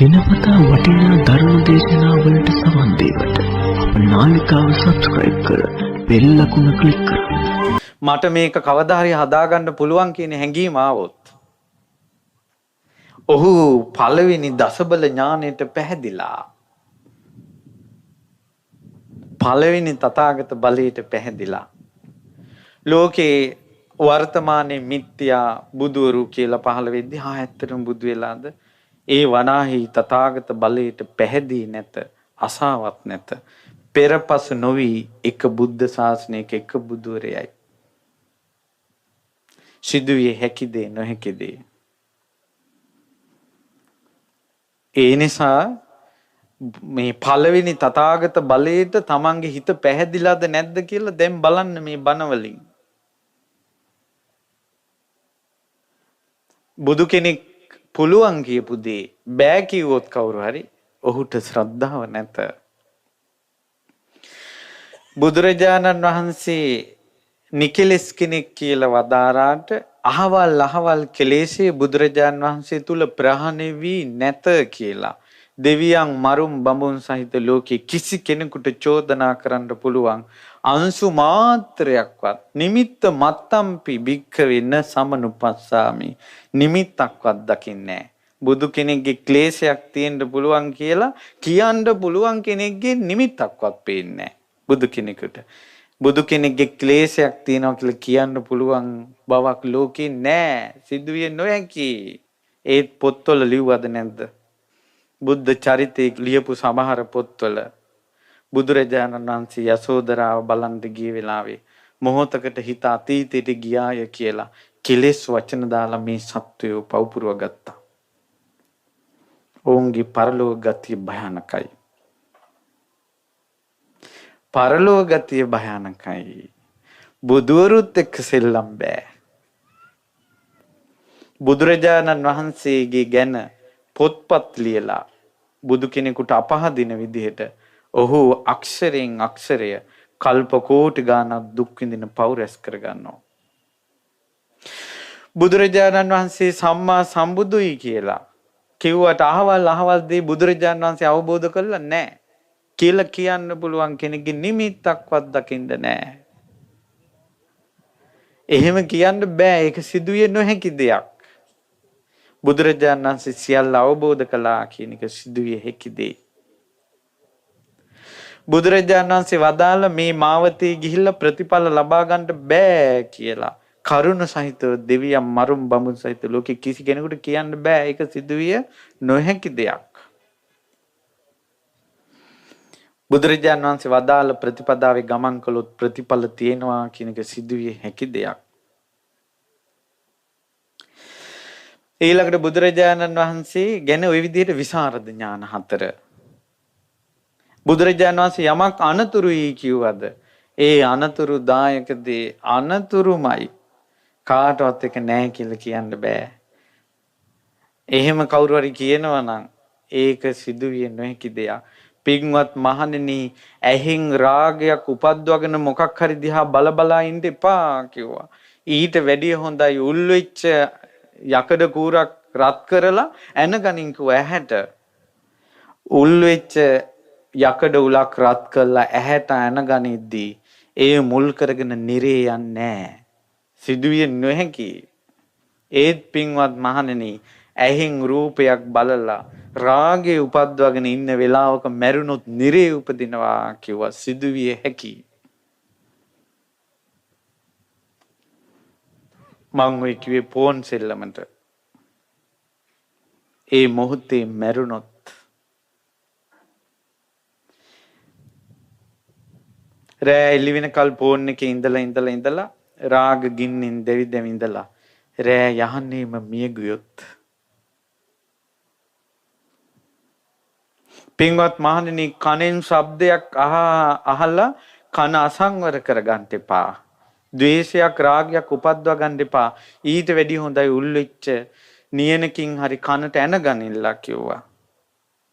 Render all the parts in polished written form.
දිනපතා වටිනා ධර්ම දේශනා වලට සවන් දීමට අප නාලිකාව සබ්ස්ක්‍රයිබ් කර බෙල් ලකුණ ක්ලික් කරන්න. මට මේක කවදා හරි හදාගන්න පුළුවන් කියන හැඟීම ආවොත් ඔහු පළවෙනි දසබල ඥාණයට පැහැදිලා. පළවෙනි තථාගත බලයට පැහැදිලා. ලෝකේ වර්තමානයේ මිත්‍යා බුදුරු කියලා පහළ වෙද්දී ඇත්තටම බුදු වෙලාද? ඒ වනාහි තථාගත බලයට පැහැදී නැත, අසාවත් නැත. පෙරපස නොවි එක බුද්ධ ශාසනයක එක බුදුරයයි. සිදුවේ හැකි දේ නොහැකි දේ. ඒ නිසා මේ පළවෙනි තථාගත බලයට තමන්ගේ හිත පැහැදිලාද නැද්ද කියලා දැන් බලන්න මේ බණවලින්. බුදු කෙනෙක් පුළුවන් කියපු දේ බෑ කිව්වොත් කවුරු හරි ඔහුට ශ්‍රද්ධාව නැත. බුදුරජාණන් වහන්සේ නිකලස් කෙනෙක් කියලා වදාරාට අහවල් කෙලෙසේ බුදුරජාණන් වහන්සේ තුල ප්‍රහාණය වී නැත කියලා දෙවියන් මරුම් බඹුන් සහිත ලෝකේ කිසි කෙනෙකුට චෝදනා කරන්න පුළුවන් අංශු මාත්‍රයක්වත් නිමිත්ත මත්තම්පි භික්ඛවෙන සමනුපස්සාමි නිමිත්තක්වත් දකින්නේ බුදු කෙනෙක්ගේ ක්ලේශයක් තියෙන්න පුළුවන් කියලා කියන්න පුළුවන් කෙනෙක්ගේ නිමිත්තක්වත් පේන්නේ බුදු කෙනෙකුට. බුදු කෙනෙක්ගේ ක්ලේශයක් තියෙනවා කියලා කියන්න පුළුවන් බවක් ලෝකේ නැහැ. සිදුවේ නොහැකි. ඒත් පොත්වල ලිව්වද නැද්ද? බුද්ධ චරිතය ලියපු සමහර පොත්වල බුදුරජාණන් වහන්සේ යසෝදරාව බලන්න ගිය වෙලාවේ මොහොතකට හිත අතීතයට ගියාය කියලා කෙලෙස් වචන දාලා මේ සත්වයෝ පවුපුරව ගත්තා. ඔවුන්ගේ පරලෝක ගතිය භයානකයි. පරලෝක ගතිය භයානකයි. බුදුවරුත් එක්ක සෙල්ලම් බෑ. බුදුරජාණන් වහන්සේගේ ගැන පොත්පත් ලියලා බුදු කෙනෙකුට අපහදින විදිහට ඔහු අක්ෂරයෙන් අක්ෂරය කල්ප කෝටි ගාණක් දුක් විඳින පව් රැස් කර ගන්නවා. බුදුරජාණන් වහන්සේ සම්මා සම්බුදුයි කියලා කිව්වට අහවල් දේ බුදුරජාණන් වහන්සේ අවබෝධ කරලා නැහැ කියලා කියන්න පුළුවන් කෙනෙක්ගේ නිමිත්තක්වත් දකින්න නැහැ. එහෙම කියන්න බෑ. ඒක සිදුවේ නොහැකි දෙයක්. බුදුරජාණන් වහන්සේ සියල්ල අවබෝධ කළා කියන එක සිදුවේ හැකි දෙයක්. බුදුරජාණන් වහන්සේ වදාළ මේ මාවතේ ගිහිල්ලා ප්‍රතිඵල ලබා ගන්න බෑ කියලා කරුණ සහිතව දෙවියන් මරුම් බඹුන් සහිත ලෝකෙ කිසි කෙනෙකුට කියන්න බෑ. ඒක සිදුවිය නොහැකි දෙයක්. බුදුරජාණන් වහන්සේ වදාළ ප්‍රතිපදාවේ ගමන් කළොත් ප්‍රතිඵල තියෙනවා කියන එක සිදුවිය හැකි දෙයක්. ඊළඟට බුදුරජාණන් වහන්සේ ගැන ওই විදිහට විසරද ඥාන 4. බුදුරජාණන් වහන්සේ යමක් අනතුරුයි කිව්වද ඒ අනතුරුදායක දේ අනතුරුමයි. කාටවත් එක නැහැ කියලා කියන්න බෑ. එහෙම කවුරු හරි කියනවා නම් ඒක සිදුවිය නොහැකි දෙයක්. පින්වත් මහණෙනි, ඇහෙන් රාගයක් උපද්දවගෙන මොකක් හරි දිහා බලා ඉන්න එපා කිව්වා. ඊට වැඩිය හොඳයි උල් වෙච්ච යකඩ කූරක් රත් කරලා ඇනගනින් කිව්වා ඇහැට. උල් වෙච්ච යකඩ උලක් රත් කරලා ඇහැට ඇනගනිද්දී ඒ මුල් කරගෙන නිරේ යන්නේ නැහැ. සිදුවිය නොහැකි. ඒත් පින්වත් මහණෙනි, ඇහෙන් රූපයක් බලලා රාගේ උපද්දවගෙන ඉන්න වෙලාවක මැරුණොත් නිරේ උපදිනවා කිව්වා. සිදුවිය හැකි. මං ඔය කිව්වේ පෝන් සෙල්ලමට. ඒ මොහොතේ මැරුණොත් රෑ එළි වෙනකල් පෝන් එකේ ඉඳලා රාග ගින්නෙන් දෙවි ඉඳලා රෑ යහන්නේම මිය ගියොත් පින්වත් මහණෙනි, කනෙන් ශබ්දයක් අහලා කන අසංවර කරගන්න එපා. ද්වේෂයක් රාගයක් උපද්දවා ගන්න එපා. ඊට වැඩිය හොඳයි උල් වෙච්ච නියනකින් හරි කනට ඇනගනින්නලා කිව්වා.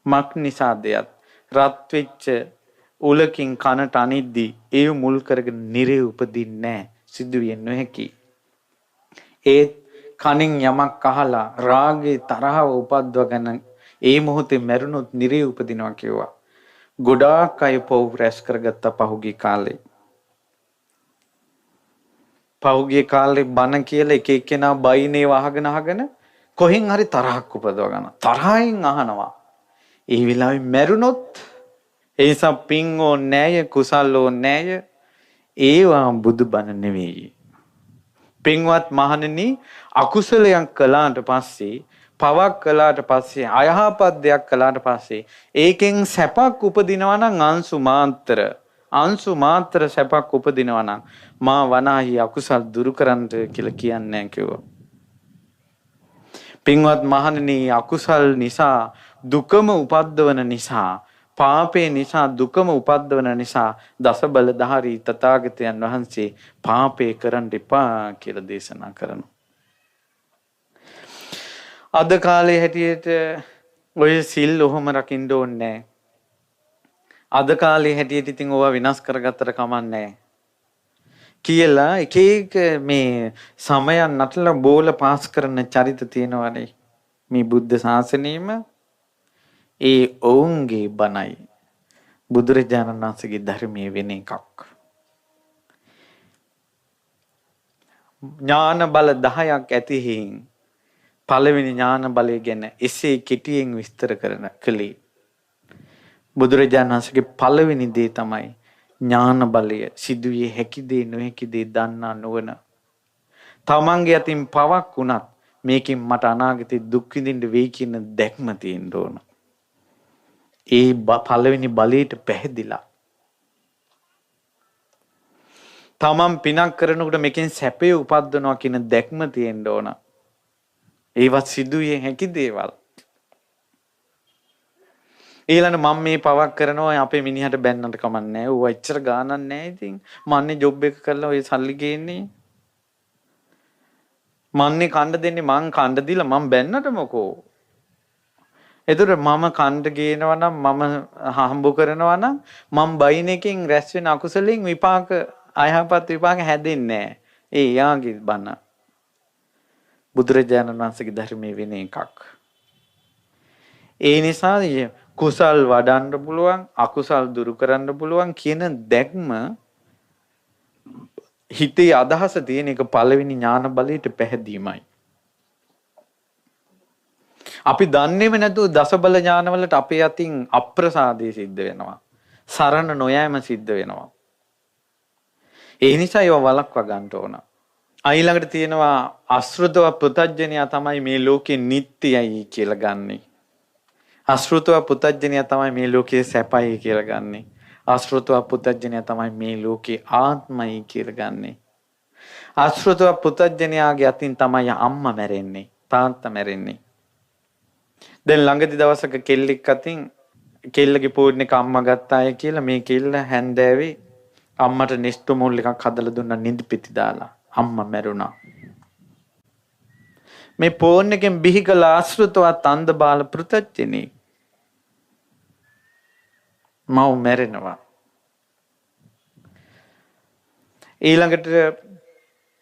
මක් නිසාදයක් රත් වෙච්ච උලකින් කනට අනිද්දී ඒ මුල් කරගෙන නිරේ උපදින්නේ නැහැ. සිදුවිය නොහැකි. ඒත් කනින් යමක් අහලා රාගේ තරහව උපද්දවගෙන ඒ මොහොතේ මැරුණොත් නිරේ උපදිනවා කිව්වා. ගොඩාක් අය පව් රැස් කරගත්ත පහුගිය කාලේ. පහුගිය කාලේ බණ කියලා එක එක්කෙනා බයිනේ වහගෙන කොහෙන් හරි තරහක් උපදව ගන්න. තරහින් අහනවා. ඒ වෙලාවේ මැරුණොත් ඒ නිසා පින් ඕනේ නැහැ, කුසල් ඕනේ නැහැ. ඒවා බුදුබණ නෙවෙයි. පින්වත් මහණෙනි, අකුසලයක් කළාට පස්සේ, පවක් කළාට පස්සේ, අයහපත් දෙයක් කළාට පස්සේ ඒකෙන් සැපක් උපදිනවා නම් අංශු මාත්‍ර සැපක් උපදිනවා නම් මා වනාහි අකුසල් දුරු කරන්න කියලා කියන්නේ කිව්වා. පින්වත් මහණෙනි, අකුසල් නිසා දුකම උපද්දවන නිසා, පාපේ නිසා දුකම උපද්දවන නිසා දස බලධාරී තථාගතයන් වහන්සේ පාපේ කරන්න එපා කියලා දේශනා කරනවා. අද කාලේ හැටියට ඔය සිල් ඔහොම රකින්න ඕනේ නැහැ. අද කාලේ හැටියට ඉතින් ඕවා විනාශ කරගත්තට කමන්නේ කියලා එක එක මේ සමයන් නටලා බෝල පාස් කරන චරිත තියෙනවානේ මේ බුද්ධ ශාසනයෙම. ඒ ඔවුන්ගේ බණයි බුදුරජාණන් වහන්සේගේ ධර්මයේ වෙන එකක්. ඥාන බල 10ක් ඇති හිින් පළවෙනි ඥාන බලය ගැන එසේ කෙටියෙන් විස්තර කරන කලේ බුදුරජාණන් වහන්සේගේ පළවෙනි දේ තමයි ඥාන බලය. සිදුවේ හැකි දේ නොහැකි දේ දන්නා නොවන. තමන්ගේ අතින් පවක් වුණත් මේකෙන් මට අනාගතේ දුක් විඳින්න වෙයි කියන දැක්ම තියෙන්න ඕන. ඒ පළවෙනි බලයට පැහැදිලා. තමන් පිනක් කරනකොට මේකෙන් සැපේ උපද්දනවා කියන දැක්ම තියෙන්න ඕන. ඒවත් සිදුවේ හැකි දේවල්. ඊළඟ මම මේ පවක් කරනවා අපේ මිනිහට බැන්නට කමන්නේ නැහැ. ඌ එච්චර ගානක් නැහැ ඉතින්. මන්නේ ජොබ් එක කරලා ඔය සල්ලි ගේන්නේ. මන්නේ කණ්ඩ දෙන්නේ මං කණ්ඩ දීලා මං බැන්නට මොකෝ. එතකොට මම කණ්ඩ ගේනවා නම් මම හම්බ කරනවා නම් මම බයින් එකෙන් රැස් වෙන අකුසලෙන් විපාක අයහපත් විපාක හැදෙන්නේ නැහැ. ඒ යාගේ බණ. බුදුරජාණන් වහන්සේගේ ධර්මයේ වෙන එකක්. ඒ නිසා කුසල් වඩන්න පුළුවන්, අකුසල් දුරු කරන්න පුළුවන් කියන දැක්ම හිතේ අදහස තියෙන එක පළවෙනි ඥාන බලයට පැහැදීමයි. අපි දන්නේම නැතුව දසබල ඥානවලට අපේ අතින් අප්‍රසාදේ සිද්ධ වෙනවා. සරණ නොයෑම සිද්ධ වෙනවා. ඒ නිසා ඒව වළක්වා ගන්න ඕන. ඊළඟට තියෙනවා අශෘතව පුතඥයා තමයි මේ ලෝකේ නිට්ටයයි කියලා ගන්නෙ. අශෘතව පුතඥයා තමයි මේ ලෝකේ සැපයි කියලා ගන්නෙ. අශෘතව පුතඥයා තමයි මේ ලෝකේ ආත්මයි කියලා ගන්නෙ. අශෘතව පුතඥයාගේ අතින් තමයි අම්මා මැරෙන්නේ, තාත්තා මැරෙන්නේ. දැන් ළඟදි දවසක කෙල්ලෙක් අතින් කෙල්ලගේ පෝඩ් එක අම්මා ගත්තාය කියලා මේ කෙල්ල හැන්දෑවේ අම්මට නෙස්ටෝ මූල් එකක් හදලා දුන්නා නිදි පිටි දාලා. අම්මා මැරුණා. මේ ෆෝන් එකෙන් බිහි කළ ආශ්‍රිතවත් අන්ධ බාල පෘතජ්ජනේ මව මැරෙනවා. ඊළඟට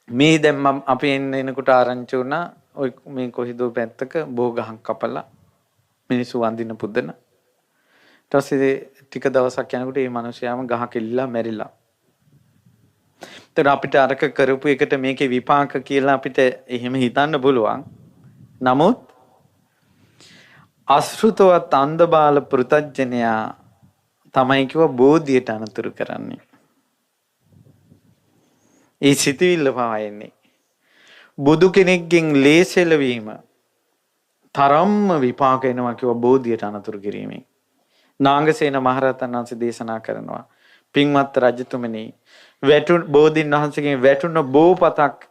මේ දැන් අපි එනකොට ආරංචි වුණා ඔය මේ කොහිදෝ පැත්තක බෝගහක් කපලා මිනිස්සු වඳින පුදන. ඊට පස්සේ ටික දවසක් යනකොට මේ මිනිහයාම ගහ කෙල්ලලා මැරිලා. අපිට අරක කරපු එකට මේකේ විපාක කියලා අපිට එහෙම හිතන්න පුළුවන්. නමුත් අශෘතවත් අන්ධ බාල පෘතජ්ජනයා තමයි කිව්ව බෝධියට අනතුරු කරන්නේ. ඒ සිතිවිල්ල පවයන්නේ. බුදු කෙනෙක්ගෙන් ලේසෙල වීම තරම්ම විපාක එනවා කිව්ව බෝධියට අනතුරු කිරීමෙන්. නාගසේන මහරහතන් වහන්සේ දේශනා කරනවා. පින්වත් රජතුමනි, බෝධීන් වහන්සේගෙන් වැටුණ බෝපතක්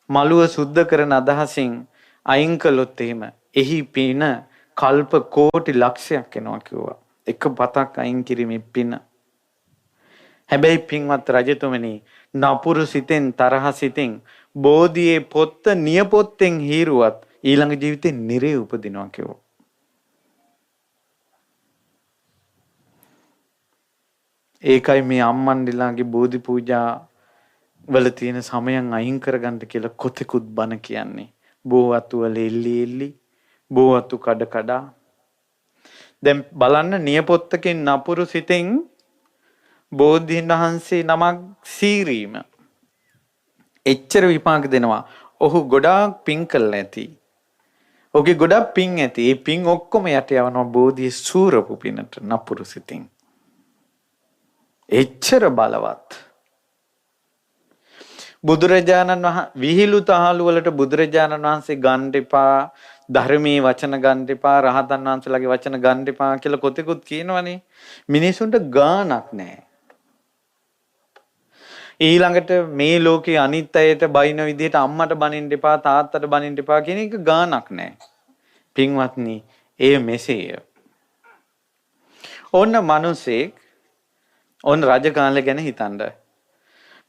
මළුව සුද්ධ කරන අදහසින් අයින් කළොත් එහෙම එහි පින කල්ප කෝටි ලක්ෂයක් එනවා කිව්වා. එක පතක් අයින් කිරීමේ පින. හැබැයි පින්වත් රජතුමනි, නපුරු සිතෙන් තරහ සිතෙන් බෝධියේ පොත්ත නියපොත්තෙන් හීරුවත් ඊළඟ ජීවිතේ නිරේ උපදිනවා කිව්වා. ඒකයි මේ අම්මන්ඩිලාගේ බෝධි පූජා වල තියෙන සමයන් අයින් කරගන්න කියලා කොතෙකුත් බණ කියන්නේ. බෝවතු වල එල්ලි එල්ලි, බෝවතු කඩ කඩා දැන් බලන්න නියපොත්තකින් නපුරු සිතෙන් බෝධීන් වහන්සේ නමක් සීරීම එච්චර විපාක දෙනවා. ඔහු ගොඩාක් පින් කළා ඇති. ඔහුගේ ගොඩක් පින් ඇති. ඒ පින් ඔක්කොම යට යවනවා බෝධිය සූරපු පිනට නපුරු සිතින්. එච්චර බලවත්. බුදුරජාණන් වහන්සේ විහිළු තහළු වලට බුදුරජාණන් වහන්සේ ගන්න එපා, ධර්මයේ වචන ගන්න එපා, රහතන් වහන්සේලාගේ වචන ගන්න එපා කියලා කොතෙකුත් කියනවනේ. මිනිසුන්ට ගාණක් නැහැ. ඊළඟට මේ ලෝකේ අනිත් අයට බයින විදිහට අම්මට බනින්න එපා, තාත්තට බනින්න එපා කියන එක ගාණක් නැහැ. පින්වත්නි, ඒ මෙසේය. ඔන්න මිනිසෙක් ඔන්න රජ කාලේ ගැන හිතන්න.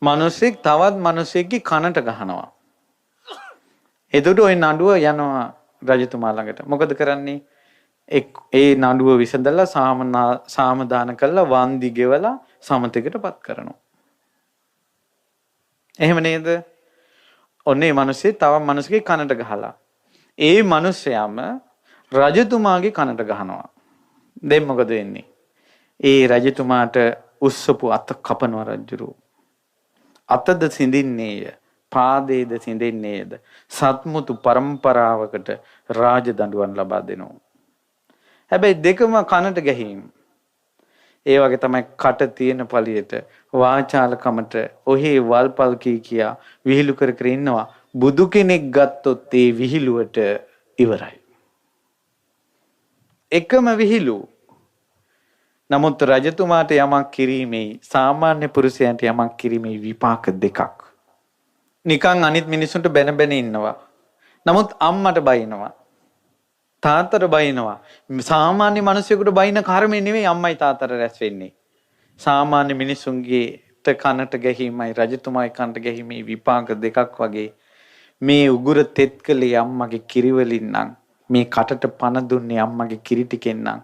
මිනිසෙක් තවත් මිනිසෙක්ගේ කනට ගහනවා. එතකොට ওই නඩුව යනවා රජතුමා ළඟට. මොකද කරන්නේ? ඒ නඩුව විසඳලා සාමදාන කළා, වන්දි ගෙවලා සමතේකටපත් කරනවා. එහෙම නේද? ඔන්නේ මිනිස්සේ තව මිනිසෙක්ගේ කනට ගහලා. ඒ මිනිසයාම රජතුමාගේ කනට ගහනවා. දැන් මොකද වෙන්නේ? ඒ රජතුමාට උස්සපු අත කපනවා රජුරෝ. අතද සිඳින්නේය, පාදේද සිඳින්නේද? සත්මුතු පරම්පරාවකට රාජ දඬුවම් ලබා දෙනවා. හැබැයි දෙකම කනට ගැහිම්. ඒ වගේ තමයි කට තියෙන පළියට වාචාලකමට ඔහේ වල්පල් කියා විහිළු කර කර ඉන්නවා. බුදු කෙනෙක් ගත්තොත් ඒ විහිළුවට ඉවරයි. එකම විහිළු. නමුත් රජතුමාට යමක් කිරීමේ, සාමාන්‍ය පුරුෂයන්ට යමක් කිරීමේ විපාක දෙකක්. නිකන් අනිත් මිනිසුන්ට බැන බැන ඉන්නවා. නමුත් අම්මට බයිනවා, තාත්තට බයිනවා. සාමාන්‍ය මිනිසෙකුට බයින කර්මය නෙවෙයි අම්මයි තාත්තට රැස් වෙන්නේ. සාමාන්‍ය මිනිසුන්ගේ කනට ගැහිමයි රජතුමායි කනට ගැහිමේ විපාක දෙකක් වගේ. මේ උගුර තෙත් කළේ අම්මගේ කිරිවලින් නම්, මේ කටට පණ දුන්නේ අම්මගේ කිරි ටිකෙන් නම්,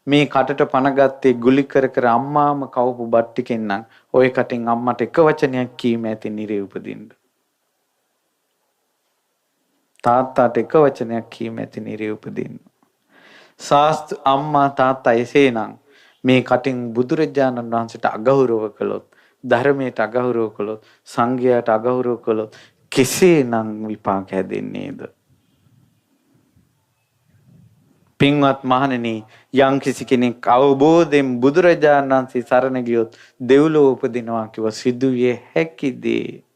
මේ කටට පණ ගත්තේ ගුලි කර කර අම්මාම කවපු බත් ටිකෙන් නම්, ඔය කටින් අම්මට එක වචනයක් කීම ඇති නිරේ උපදින්න. තාත්තාට එක වචනයක් කීම ඇති නිරේ උපදින්න. ශාස්ත්‍ර අම්මා තාත්තා එසේනම් මේ කටින් බුදුරජාණන් වහන්සේට අගෞරව කළොත්, ධර්මයට අගෞරව කළොත්, සංඝයාට අගෞරව කළොත් කෙසේනම් විපාක හැදෙන්නේද? පින්වත් මහණෙනි, යම් කිසි කෙනෙක් අවබෝධයෙන් බුදුරජාණන් වහන්සේ සරණ ගියොත් දෙව්ලොව උපදිනවා කිව්ව සිදුවේ හැකිදේ.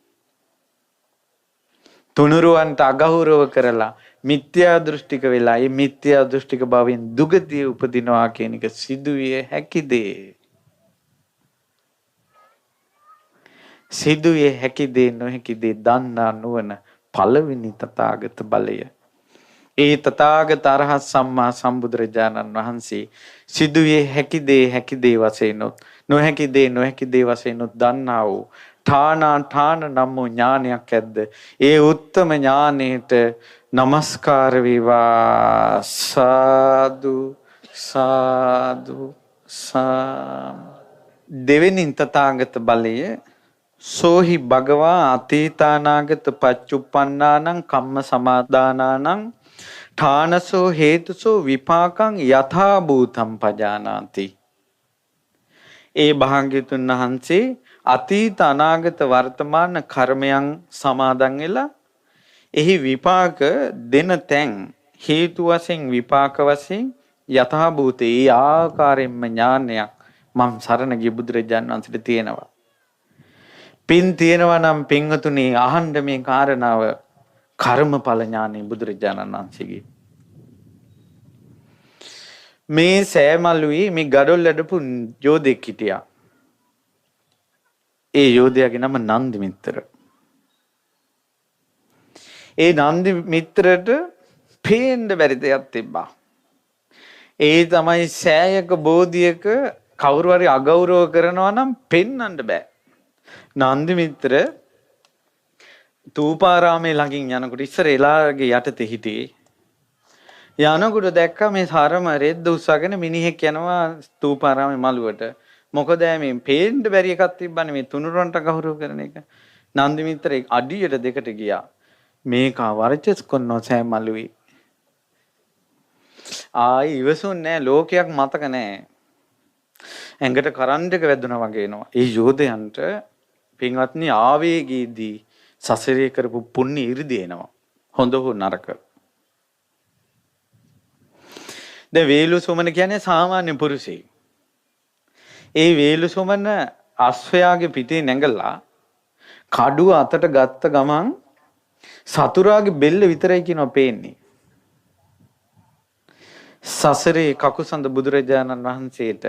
තුනුරුවන්ට අගෞරව කරලා මිත්‍යා දෘෂ්ටික වෙලා ඒ මිත්‍යා දෘෂ්ටික භවෙන් දුගතිය උපදිනවා කියන එක සිදුවේ හැකිදේ. සිදුවේ හැකිදේ නොහැකිදේ දන්නා නුවණ පළවෙනි තථාගත බලය. ඒ තථාගත අරහත් සම්මා සම්බුදුරජාණන් වහන්සේ සිදුවේ හැකිදේ වශයෙන්ොත්, නොහැකිදේ වශයෙන්ොත් දන්නා වූ ඨාන නම් වූ ඥානයක් ඇද්ද? ඒ උත්තම ඥානයට නමස්කාර වේවා. සාදු සාදු සා. දෙවෙනි තථාගත බලය සෝහි භගවා අතීතානාගත පච්චුප්පන්නානං කම්ම සමාදානානං ඨානසෝ හේතුසෝ විපාකං යථා භූතං පජානාති. ඒ භාග්‍යතුන් වහන්සේ අතීත අනාගත වර්තමාන කර්මයන් සමාදන් වෙලා එහි විපාක දෙන තැන් හේතු වශයෙන් විපාක වශයෙන් යථා භූතේ ආකාරයෙන්ම ඥානයක් මම සරණ ගිය බුදුරජාණන් වහන්සේට තියෙනවා. පින් තියෙනවා නම් පින්වතුනි අහන්න මේ කාරණාව කර්මඵල ඥානෙ බුදුරජාණන් වහන්සේගේ. මේ සෑමලුවේ මේ ගඩොල් ලැබපු යෝධෙක් හිටියා. ඒ යෝධයාගේ නම නන්දි මිත්‍ර. ඒ නන්දි මිත්‍රට පේන්න බැරි දෙයක් තිබ්බා. ඒ තමයි සෑයක බෝධියක කවුරු හරි අගෞරව කරනවා නම් පෙන්වන්න බෑ. නන්දි මිත්‍ර තූපාරාමේ ළඟින් යනකොට ඉස්සර එලාගේ යටතේ හිටියේ. යනකොට දැක්කා මේ සරම රෙද්ද උස්සගෙන මිනිහෙක් යනවා තූපාරාමේ මළුවට. මොකද මේ පේන්න බැරි එකක් තිබ්බනේ මේ තුනුරුවන්ට ගෞරව කරන එක. නන්දි මිත්‍ර අඩියට දෙකට ගියා. මේක වර්චස් කරනවා සෑම මළුවේ. ආයි ඉවසුන්නේ නැහැ. ලෝකයක් මතක නැහැ. ඇඟට කරන්ට් එක වැදුනා වගේ එනවා. ඒ යෝධයන්ට පින්වත්නි ආවේගයේදී සසරේ කරපු පුණ්‍ය 이르දි එනවා. හොඳ හෝ නරක. දැන් වේලුසුමන කියන්නේ සාමාන්‍ය පුරුෂයෙක්. ඒ වේලුසුමන අශ්වයාගේ පිටේ නැගලා කඩුව අතට ගත්ත ගමන් සතුරාගේ බෙල්ල විතරයි කියනවා පේන්නේ. සසරේ කකුසඳ බුදුරජාණන් වහන්සේට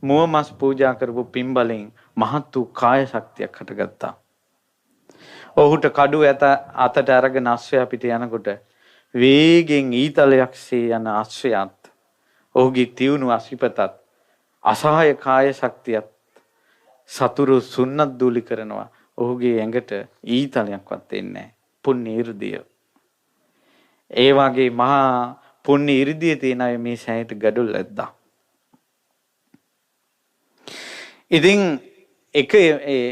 මුව මස් පූජා කරපු පින්බලෙන් මහත් වූ කාය ශක්තියක් හටගත්තා. ඔහුට කඩුව අතට අරගෙන අශ්වයා පිට යනකොට වේගෙන් ඊතලයක්සේ යන අශ්වයාත් ඔහුගේ තියුණු අසිපතත් අසහාය කාය ශක්තියත් සතුරු සුන්නත් දූලි කරනවා. ඔහුගේ ඇඟට ඊතලයක්වත් එන්නේ නැහැ. පුණ්‍ය 이르දිය. ඒ වගේ මහා පුණ්‍ය 이르දිය තියෙන අය මේ සෑයට gadul ඇද්දා. ඉතින් එක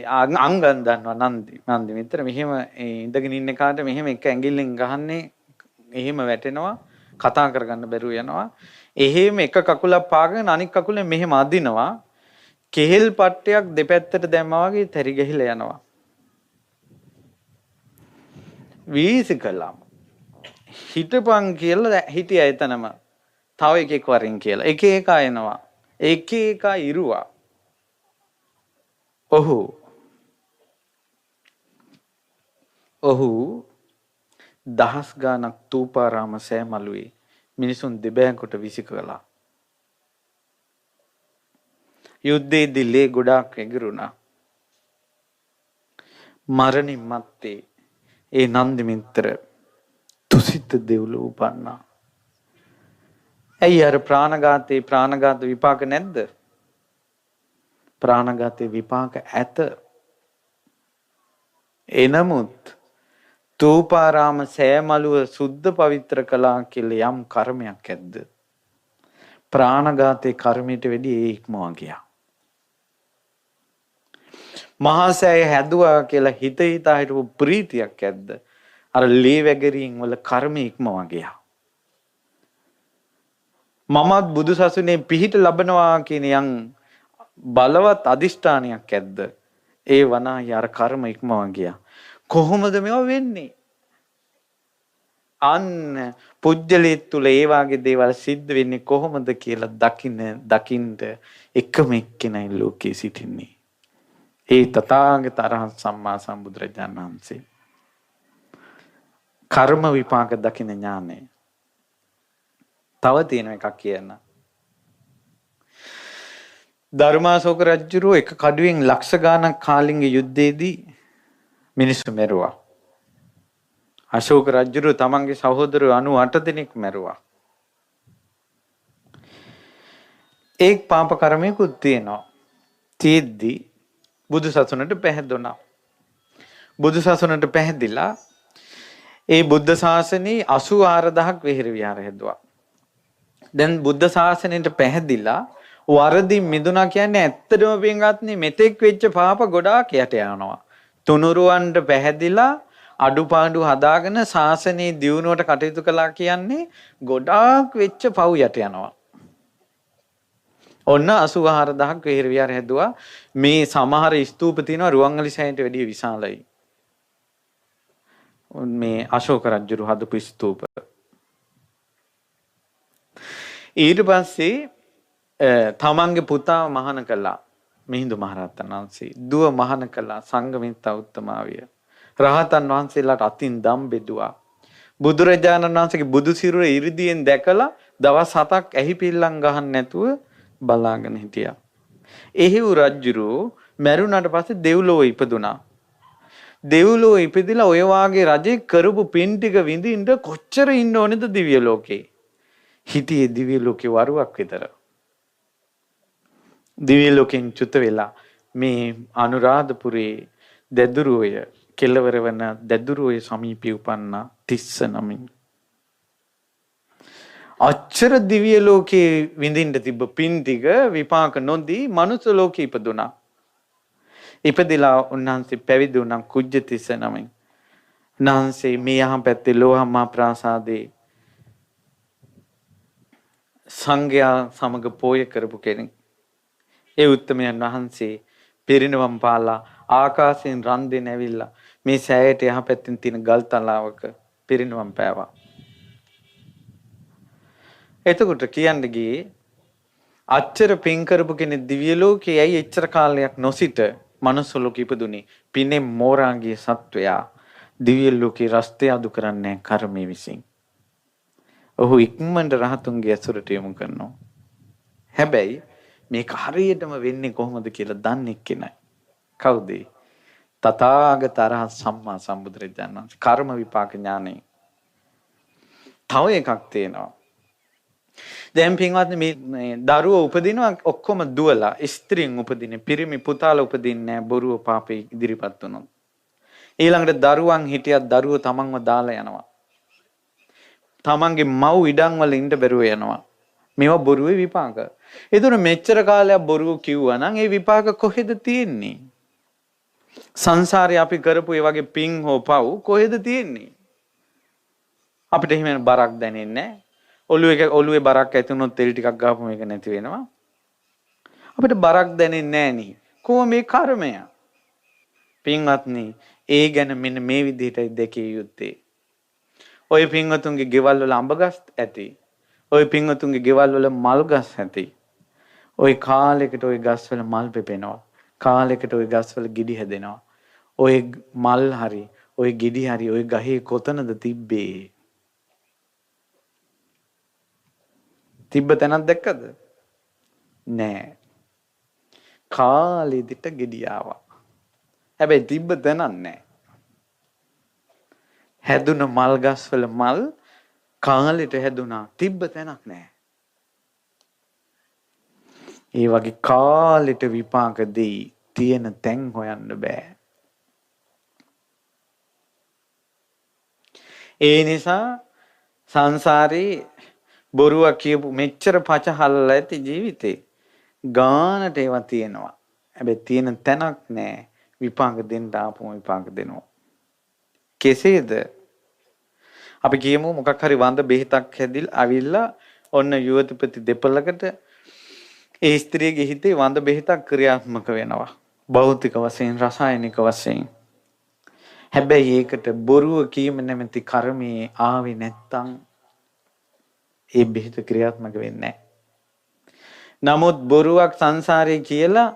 අංගන් දන්නවා නන්දි මිත්‍ර මෙහෙම ඉඳගෙන ඉන්න කාට මෙහෙම එක ඇඟිල්ලෙන් ගහන්නේ එහෙම වැටෙනවා කතා කරගන්න බැරුව යනවා. එහෙම එක කකුලක් පාගගෙන අනිත් කකුලෙන් මෙහෙම අදිනවා. කෙහෙල් පට්ටයක් දෙපැත්තට දැම්මා වගේ තැරි ගහිලා යනවා. වීසි කළා. හිටපන් කියලා හිටියා එතනම. තව එකෙක් වරින් කියලා. එක එක එනවා. එක එක ඉරුවා. ඔහු දහස් ගානක් තූපාරාම සෑමලුවේ මිනිසුන් දෙබෑන්කොට විසි කළා. යුද්ධයේදී ලේ ගොඩාක් එගිරුණා. මරණින් මත්තේ ඒ නන්දි මිත්‍ර තුසිත දෙව්ලොව උපන්නා. ඇයි අර ප්‍රාණඝාත විපාක නැද්ද? ප්‍රාණඝාතේ විපාක ඇත. එනමුත් තූපාරාම සෑමලුව සුද්ධ පවිත්‍ර කළා කියලා යම් කර්මයක් ඇද්ද? ප්‍රාණඝාතේ කර්මයට වැඩි ඒ ඉක්මවා ගියා. මහා සෑය හැදුවා කියලා හිත හිතා හිටපු ප්‍රීතියක් ඇද්ද? අර ලේ වැගිරීම් වල කර්ම ඉක්මවා ගියා. මමත් බුදු සසුනේ පිහිට ලබනවා කියන යම් බලවත් අදිෂ්ඨානයක් ඇද්ද? ඒ වනාහි අර කර්ම ඉක්මවා ගියා. කොහොමද මේවා වෙන්නේ? අන්න පුජ්‍යලේ තුල ඒ වාගේ දේවල් සිද්ධ වෙන්නේ කොහොමද කියලා දකින්න එකම එක්කෙනයි ලෝකේ සිටින්නේ. ඒ තථාගත අරහත් සම්මා සම්බුදුරජාණන් වහන්සේ. කර්ම විපාක දකින ඥානය. තව තියෙන එකක් කියන්න. ධර්මාශෝක රජුරෝ එක කඩුවෙන් ලක්ෂ ගාණක් කාලිංග යුද්ධයේදී මිනිස්සු මැරුවා. අශෝක රජුරෝ තමන්ගේ සහෝදරයෝ 98 දෙනෙක් මැරුවා. ඒක් පාප කර්මයකුත් තියෙනවා. තියෙද්දි බුදු සසුනට පැහැදුණා. බුදු සසුනට පැහැදිලා ඒ බුද්ධ ශාසනයේ 84000ක් විහෙර විහාර හැදුවා. දැන් බුද්ධ ශාසනයට පැහැදිලා වරදින් මිදුණා කියන්නේ ඇත්තටම පින්වත්නි මෙතෙක් වෙච්ච පාප ගොඩාක් යට යනවා. තුනුරුවන්ට පැහැදිලා අඩුපාඩු හදාගෙන ශාසනයේ දියුණුවට කටයුතු කළා කියන්නේ ගොඩාක් වෙච්ච පව් යට යනවා. ඔන්න 84000ක් විහෙර විහාර හැදුවා. මේ සමහර ස්තූප තියෙනවා රුවන්වැලි සෑයට වැඩිය විශාලයි. මේ අශෝක රජුරු හදපු ස්තූප. ඊට පස්සේ තමන්ගේ පුතා මහාන කළා මිහිඳු මහරහතන් වහන්සේ. දුව මහාන කළා සංඝමිත්ත උත්තමාවිය. රහතන් වහන්සේලාට අතින් දම් බෙදුවා. බුදුරජාණන් වහන්සේගේ බුදු සිරුර ඉරිදියෙන් දැකලා දවස් 7ක් ඇහි පිල්ලම් ගහන්න නැතුව බලාගෙන හිටියා. එහෙව් රජුරෝ මැරුණාට පස්සේ දෙව්ලොව ඉපදුනා. දෙව්ලොව ඉපදිලා ඔය වාගේ රජේ කරපු පින් ටික විඳින්න කොච්චර ඉන්න ඕනේද දිව්‍ය ලෝකේ. හිටියේ දිව්‍ය ලෝකේ වරුවක් විතර. දිව්‍ය ලෝකෙන් චුත වෙලා මේ අනුරාධපුරේ දෙදුරුවය කෙළවර වන දෙදුරුවය සමීපී උපන්නා තිස්ස නමින්. අච්චර දිව්‍ය ලෝකේ විඳින්න තිබ්බ පින් ටික විපාක නොදී මනුස්ස ලෝකේ ඉපදුනා. ඉපදිලා උන්වහන්සේ පැවිදි වුණා කුජ්ජතිස්ස නමින්. උන්වහන්සේ මේ යහන් පැත්තේ ලෝහම්මා ප්‍රාසාදේ සංඝයා සමග පෝය කරපු කෙනෙක්. ඒ උත්තමයන් වහන්සේ පිරිනවම් පාලා ආකාශයෙන් රන් දෙන ඇවිල්ලා මේ සෑයට යහපැත්තෙන් තියෙන ගල් තලාවක පිරිනවම් පෑවා. එතකොට කියන්න ගියේ අච්චර පින් කරපු කෙනෙක් දිව්‍ය ලෝකේ ඇයි එච්චර කාලයක් නොසිට මනුස්ස ලෝකෙ ඉපදුනේ? පිනේ මෝරාගේ සත්වයා දිව්‍ය ලෝකේ රස්තය අදු කරන්නේ කර්මයේ විසින්. ඔහු ඉක්මනට රහතුන්ගේ ඇසුරට යොමු කරනවා. හැබැයි මේක හරියටම වෙන්නේ කොහොමද කියලා දන්නේ කෙනයි. කවුද? තථාගත අරහත් සම්මා සම්බුදුරජාණන් වහන්සේ. කර්ම විපාක ඥානෙ. තව එකක් තියෙනවා. දැන් පින්වත්නි මේ දරුවෝ උපදිනවා ඔක්කොම දුවලා ස්ත්‍රීන් උපදින්නේ පිරිමි පුතාලා උපදින්නේ නැහැ බොරුව පාපේ ඉදිරිපත් වුණොත්. ඊළඟට දරුවන් හිටියත් දරුවෝ තමන්ව දාලා යනවා. තමන්ගේ මව් ඉඩම් වල ඉන්න බැරුව යනවා. මේවා බොරුවේ විපාක. ඒතර මෙච්චර කාලයක් බොරුව කිව්වා නම් ඒ විපාක කොහෙද තියෙන්නේ? සංසාරේ අපි කරපු ඒ වගේ පින් හෝ පව් කොහෙද තියෙන්නේ? අපිට එහෙම බරක් දැනෙන්නේ නැහැ. ඔළුවේ බරක් ඇති වුණොත් තෙල් ටිකක් ගහපුවම ඒක නැති වෙනවා. අපිට බරක් දැනෙන්නේ නැහැ නේ. කොහොම මේ කර්මය? පින්වත්නි, ඒ ගැන මෙන්න මේ විදිහටයි දෙකේ යුත්තේ. ඔය පින්වතුන්ගේ ගෙවල් වල අඹ ගස් ඇති. ඔය පින්වතුන්ගේ ගෙවල් වල මල් ගස් ඇති. ඔය කාලයකට ඔය ගස් වල මල් පෙපෙනවා. කාලයකට ඔය ගස් වල ගෙඩි හැදෙනවා. ඔය මල් හරි, ඔය ගෙඩි හරි ඔය ගහේ කොතනද තිබ්බේ? තිබ්බ තැනක් දැක්කද? නෑ. කාලෙදිට ගෙඩි ආවා. හැබැයි තිබ්බ තැනක් නෑ. හැදුන මල් ගස් වල මල් කාලෙට හැදුනා. තිබ්බ තැනක් නෑ. ඒ වගේ කාලෙට විපාක දෙයි. තියෙන තැන් හොයන්න බෑ. ඒ නිසා සංසාරේ බොරුවක් කියපු මෙච්චර පචහල්ලා ඇති ජීවිතේ ගානට ඒවා තියෙනවා. හැබැයි තියෙන තැනක් නෑ. විපාක දෙන්න ආපුම විපාක දෙනවා. කෙසේද? අපි කියමු මොකක් හරි වඳ බෙහෙතක් හැදිලා අවිල්ලා ඔන්න යුවතිපති දෙපළකට ඒ ස්ත්‍රියගේ හිතේ වඳ බෙහෙතක් ක්‍රියාත්මක වෙනවා. භෞතික වශයෙන්, රසායනික වශයෙන්. හැබැයි ඒකට බොරුව කීම නැමැති කර්මයේ ආවේ නැත්තම් ඒ බෙහෙත ක්‍රියාත්මක වෙන්නේ නැහැ. නමුත් බොරුවක් සංසාරේ කියලා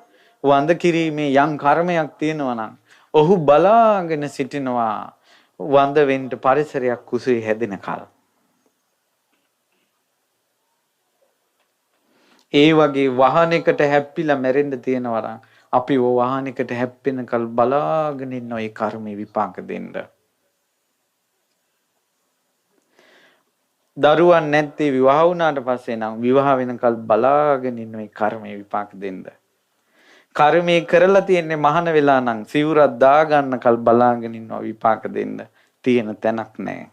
වඳ කිරීමේ යම් කර්මයක් තියෙනවා නම් ඔහු බලාගෙන සිටිනවා වඳ වෙන්න පරිසරයක් කුසේ හැදෙනකල්. ඒ වගේ වාහනයකට හැප්පිලා මැරෙන්න තියෙනවා නම් අපි ਉਹ වාහනයකට හැප්පෙනකල් බලාගෙන ඉන්න ඒ කර්මේ විපාක දෙන්න. දරුවන් නැත්තේ විවාහ වුණාට පස්සේ නම් විවාහ වෙනකල් බලාගෙන ඉන්න ඒ කර්මේ විපාක දෙන්න. කර්මේ කරලා තියෙන්නේ මහාන වෙලා නම් සිවුරක් දා ගන්නකල් බලාගෙන ඉන්නවා විපාක දෙන්න. තියෙන තැනක් නැහැ.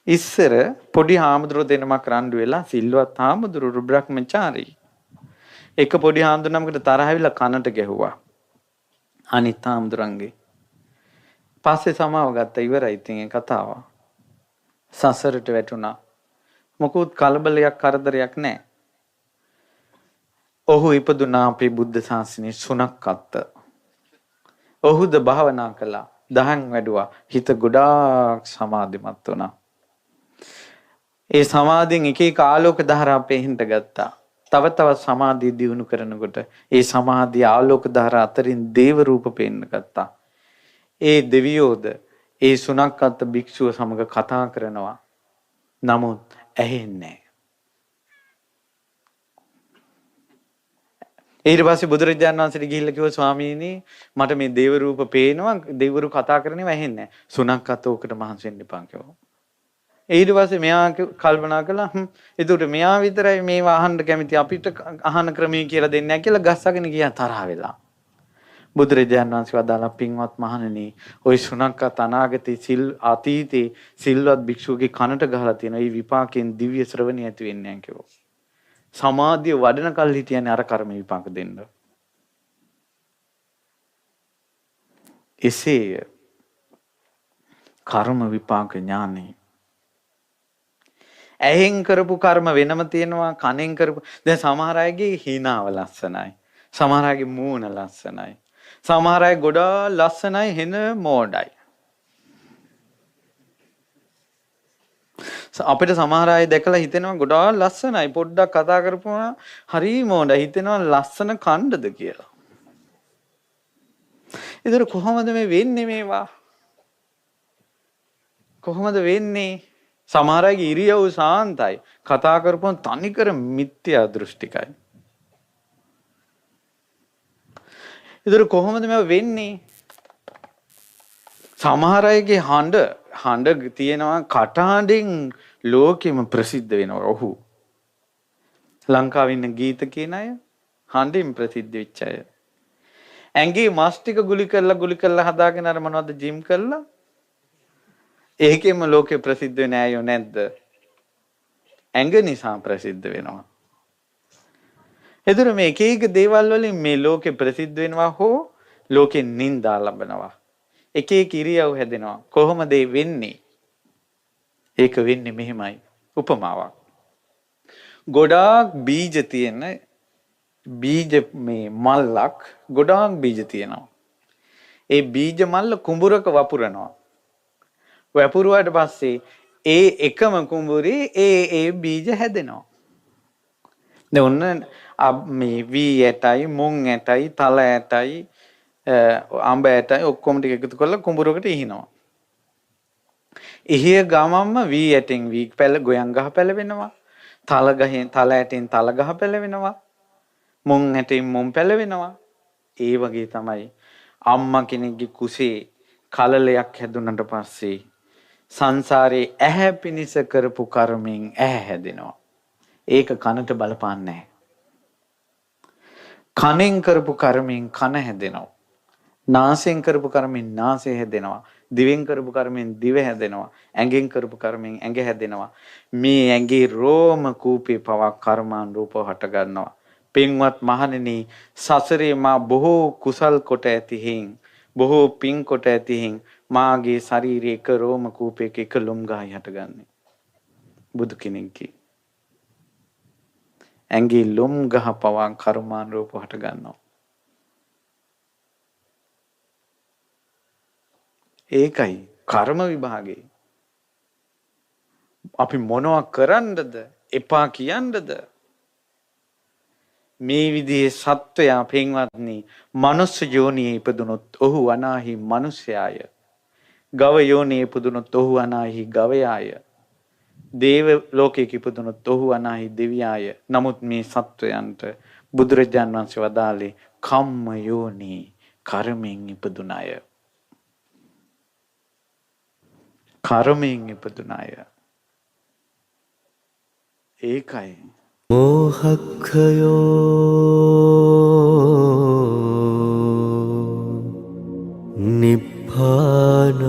ඉස්සර පොඩි හාමුදුරුවෝ දෙනමක් රණ්ඩු වෙලා සිල්වත් හාමුදුරුවෝ බ්‍රහ්මචාරී. එක පොඩි හාමුදුරුවන්කට තරහ වෙලා කනට ගැහුවා. අනිත් හාමුදුරන්ගේ. පස්සේ සමාව ගත්තා ඉවරයි ඉතින් ඒ කතාව. සසරට වැටුණා. මොකුත් කලබලයක් කරදරයක් නැහැ. ඔහු ඉපදුනා අපේ බුද්ධ ශාසනයේ සුණක්කත්ත. ඔහුද භාවනා කළා. දහම් වැඩුවා. හිත ගොඩාක් සමාධිමත් වුණා. ඒ සමාධියෙන් එක එක ආලෝක ධාරා පෙහෙන්න ගත්තා. තව තවත් සමාධිය දියුණු කරනකොට ඒ සමාධිය ආලෝක ධාරා අතරින් දේව රූප පෙන්න ගත්තා. ඒ දෙවියෝද ඒ සුණක්කත්ත භික්ෂුව සමග කතා කරනවා. නමුත් ඇහෙන්නේ නැහැ. ඊට පස්සේ බුදුරජාණන් වහන්සේට ගිහිල්ලා කිව්වා ස්වාමීනි මට මේ දේව රූප පේනවා දෙවිවරු කතා කරනේව ඇහෙන්නේ නැහැ. සුණක්කත්ත ඕකට මහන්සි වෙන්න එපා කිව්වා. ඊට පස්සේ මෙයා කල්පනා කළා එතකොට මෙයා විතරයි මේවා අහන්න කැමති අපිට අහන ක්‍රමයේ කියලා දෙන්නේ නැහැ කියලා ගස්සගෙන ගියා තරහ වෙලා. බුදුරජාණන් වහන්සේ වදාළා පින්වත් මහණෙනි ওই සුණක්කත් අනාගතේ සිල් අතීතේ සිල්වත් භික්ෂුවගේ කනට ගහලා තියෙන ඒ විපාකයෙන් දිව්‍ය ශ්‍රවණිය ඇති වෙන්නේ නැහැ කිව්වා. සමාධිය වඩන කල් හිටියනේ අර කර්ම විපාක දෙන්න. එසේ කර්ම විපාක ඥානෙ ඇහෙන් කරපු කර්ම වෙනම තියෙනවා, කනෙන් කරපු. දැන් සමහර අයගේ හිනාව ලස්සනයි. සමහර අයගේ මූණ ලස්සනයි. සමහර අය ගොඩාක් ලස්සනයි හෙන මෝඩයි. අපිට සමහර අය දැකලා හිතෙනවා ගොඩාක් ලස්සනයි, පොඩ්ඩක් කතා කරපුවා හරි මෝඩයි, හිතෙනවා ලස්සන කණ්ඩද කියලා. ඒතර කොහොමද මේ වෙන්නේ මේවා? කොහොමද වෙන්නේ? සමහර අයගේ ඉරියව් සාන්තයි, කතා කරපුවම තනිකර මිත්‍යා දෘෂ්ටිකයි. ඒතර කොහොමද මේවා වෙන්නේ? සමහර අයගේ හඬ තියෙනවා, කටහඬින් ලෝකෙම ප්‍රසිද්ධ වෙනවා. ඔහු ලංකාවේ ඉන්න ගීත කියන අය හඬින් ප්‍රසිද්ධ වෙච්ච අය. ඇඟේ මස් ටික ගුලි කරලා හදාගෙන අර මොනවද ජිම් කරලා ඒකෙම ලෝකෙ ප්‍රසිද්ධ වෙන්නේ අයෝ නැද්ද? ඇඟ නිසා ප්‍රසිද්ධ වෙනවා. එදිර මේ එක දේවල් වලින් මේ ලෝකෙ ප්‍රසිද්ධ වෙනවා හෝ ලෝකෙ නින්දා ලබනවා. එක ඉරියව් හැදෙනවා. කොහොමද ඒ වෙන්නේ? ඒක වෙන්නේ මෙහෙමයි. උපමාවක්. ගොඩාක් බීජ තියෙන බීජ මේ මල්ලක් ගොඩාක් බීජ තියෙනවා. ඒ බීජ මල්ල කුඹුරක වපුරනවා. වපුරුවාට පස්සේ ඒ එකම කුඹුරේ ඒ බීජ හැදෙනවා. දැන් ඔන්න මේ වී ඇටයි, මුං ඇටයි, තල ඇටයි, අඹ ඇටයි ඔක්කොම ටික එකතු කරලා කුඹුරකට ඉහිනවා. ඉහිය ගමම්ම වී ඇටෙන් වී පැල ගොයන් ගහ පැලවෙනවා. තල ගහෙන් තල ඇටෙන් තල ගහ පැලවෙනවා. මුං ඇටෙන් මුං පැලවෙනවා. ඒ වගේ තමයි අම්මා කෙනෙක්ගේ කුසේ කලලයක් හැදුනට පස්සේ සංසාරේ ඇහැ පිනිස කරපු කර්මෙන් ඇහැ හැදෙනවා. ඒක කනට බලපාන්නේ නැහැ. කනෙන් කරපු කර්මෙන් කන හැදෙනවා. නාසයෙන් කරපු කර්මෙන් නාසය හැදෙනවා. දිවෙන් කරපු කර්මෙන් දිව හැදෙනවා. ඇඟෙන් කරපු කර්මෙන් ඇඟ හැදෙනවා. මේ ඇඟේ රෝම කූපේ පවා කර්මානුරූපව හට ගන්නවා. පින්වත් මහණෙනි, සසරේ මා බොහෝ කුසල් කොට ඇති හේන්, බොහෝ පින් කොට ඇති හේන් මාගේ ශරීරයේ එක රෝම කූපයක එක ලොම් ගහයි හටගන්නේ. බුදු කෙනෙක්ගේ ඇඟේ ලොම් ගහ පවා කර්මානුරූපව හට ගන්නවා. ඒකයි කර්ම විභාගේ. අපි මොනවා කරන්නද? එපා කියන්නද? මේ විදිහේ සත්වයා පින්වත්නි, මනුස්ස යෝනියේ ඉපදුනොත් ඔහු අනාහි මිනිසයාය. ගව යෝනියේ ඉපදුනොත් ඔහු අනාහි ගවයාය. දේව ලෝකයක ඉපදුනොත් ඔහු අනාහි දෙවියාය. නමුත් මේ සත්වයන්ට බුදුරජාන් වහන්සේ වදාළේ කම්ම යෝනි, කර්මෙන් ඉපදුන අය. කර්මයෙන් ඉපදුන අය. ඒකයි මෝහක්ඛයෝ නිබ්බානං